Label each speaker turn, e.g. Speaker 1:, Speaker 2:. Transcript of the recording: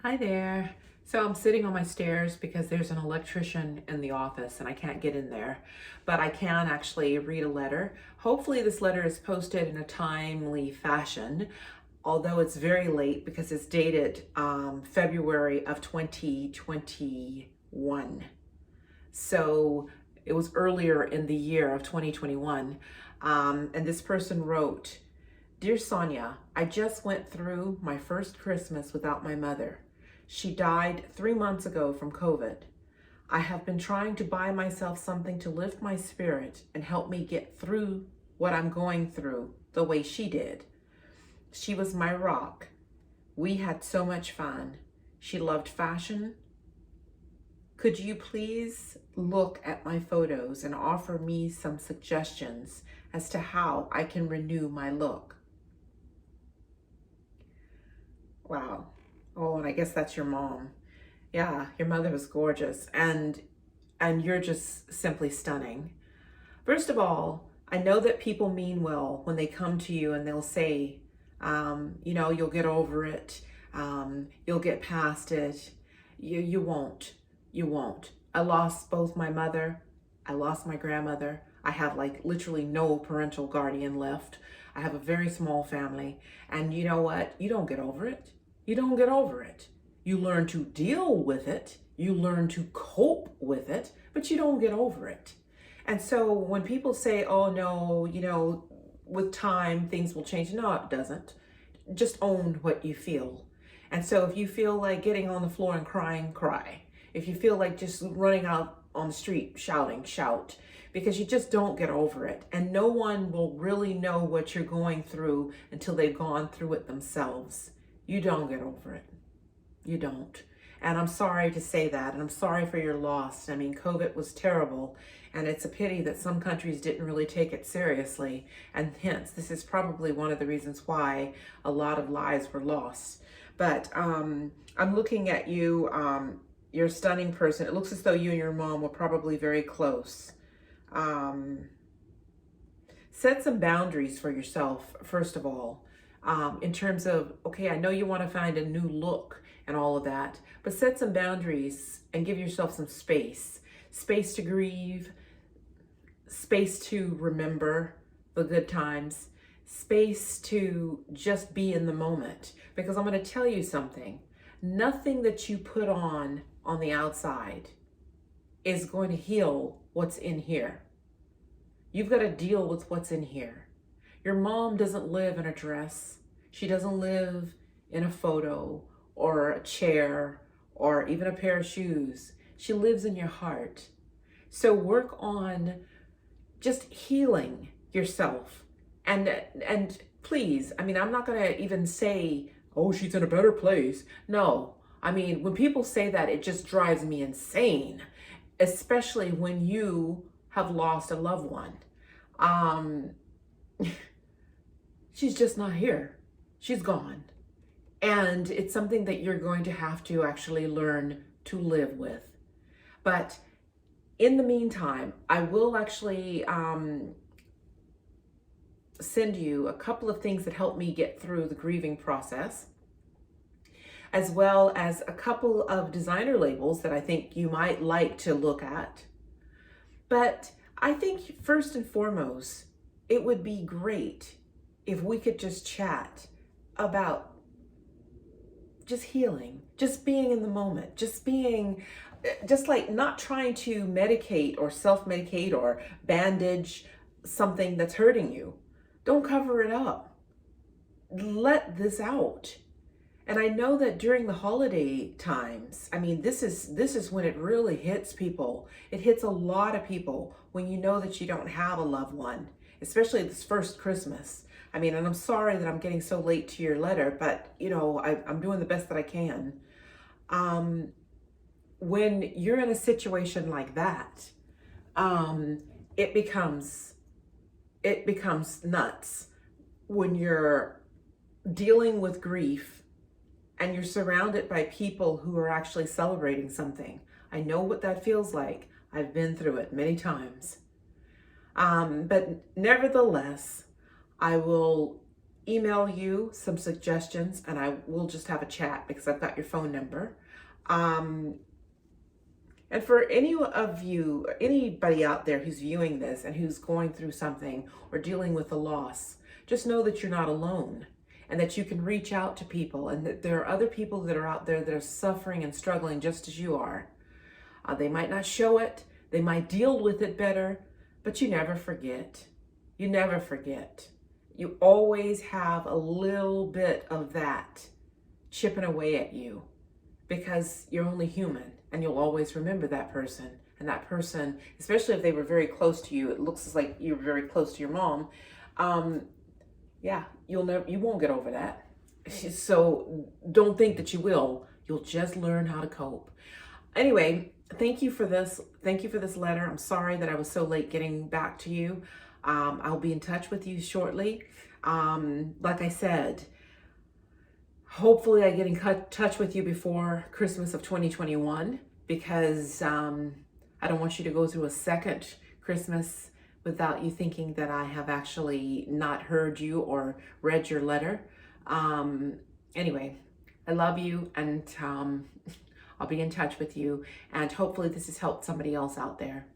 Speaker 1: Hi there. So I'm sitting on my stairs because there's an electrician in the office and I can't get in there, but I can actually read a letter. Hopefully this letter is posted in a timely fashion, although it's very late because it's dated February of 2021. So it was earlier in the year of 2021. And this person wrote, "Dear Sonia, I just went through my first Christmas without my mother. She died 3 months ago from COVID. I have been trying to buy myself something to lift my spirit and help me get through what I'm going through the way she did. She was my rock. We had so much fun. She loved fashion. Could you please look at my photos and offer me some suggestions as to how I can renew my look?" Wow. Oh, and I guess that's your mom. Yeah, your mother was gorgeous and you're just simply stunning. First of all, I know that people mean well when they come to you and they'll say, you'll get over it, you'll get past it. You won't. You won't. I lost both my mother, I lost my grandmother. I have like literally no parental guardian left. I have a very small family. And you know what? You don't get over it. You don't get over it. You learn to deal with it. You learn to cope with it, but you don't get over it. And so when people say, oh no, with time things will change. No, it doesn't. Just own what you feel. And so if you feel like getting on the floor and crying, cry. If you feel like just running out on the street shouting, shout, because you just don't get over it. And no one will really know what you're going through until they've gone through it themselves. You don't get over it. You don't. And I'm sorry to say that. And I'm sorry for your loss. I mean, COVID was terrible. And it's a pity that some countries didn't really take it seriously. And hence, this is probably one of the reasons why a lot of lives were lost. But I'm looking at you. You're a stunning person. It looks as though you and your mom were probably very close. Um, Set some boundaries for yourself, first of all, in terms of, okay, I know you want to find a new look and all of that, but set some boundaries and give yourself some space to grieve, space to remember the good times, space to just be in the moment. Because I'm going to tell you something, nothing that you put on the outside is going to heal what's in here. You've got to deal with what's in here. Your mom doesn't live in a dress. She doesn't live in a photo or a chair or even a pair of shoes. She lives in your heart. So work on just healing yourself. And please, I mean, I'm not going to even say, oh, she's in a better place. No. I mean, when people say that, it just drives me insane, especially when you have lost a loved one. Um, she's just not here. She's gone. And it's something that you're going to have to actually learn to live with. But in the meantime, I will actually send you a couple of things that help me get through the grieving process, as well as a couple of designer labels that I think you might like to look at. But I think first and foremost, it would be great if we could just chat about just healing, just being in the moment, just like not trying to medicate or self-medicate or bandage something that's hurting you. Don't cover it up. Let this out. And I know that during the holiday times, I mean, this is when it really hits people. It hits a lot of people when you know that you don't have a loved one, especially this first Christmas. I mean, and I'm sorry that I'm getting so late to your letter, but I'm doing the best that I can. When you're in a situation like that, it becomes nuts when you're dealing with grief and you're surrounded by people who are actually celebrating something. I know what that feels like. I've been through it many times. But nevertheless, I will email you some suggestions and I will just have a chat because I've got your phone number. And for any of you, anybody out there who's viewing this and who's going through something or dealing with a loss, just know that you're not alone and that you can reach out to people and that there are other people that are out there that are suffering and struggling just as you are. They might not show it, they might deal with it better, but you never forget. You never forget. You always have a little bit of that chipping away at you because you're only human and you'll always remember that person. And that person, especially if they were very close to you, it looks like you were very close to your mom. Yeah, you won't get over that. So don't think that you will. You'll just learn how to cope. Anyway, thank you for this. Thank you for this letter. I'm sorry that I was so late getting back to you. I'll be in touch with you shortly. Like I said, hopefully I get in touch with you before Christmas of 2021 because I don't want you to go through a second Christmas without you thinking that I have actually not heard you or read your letter. Anyway, I love you and I'll be in touch with you and hopefully this has helped somebody else out there.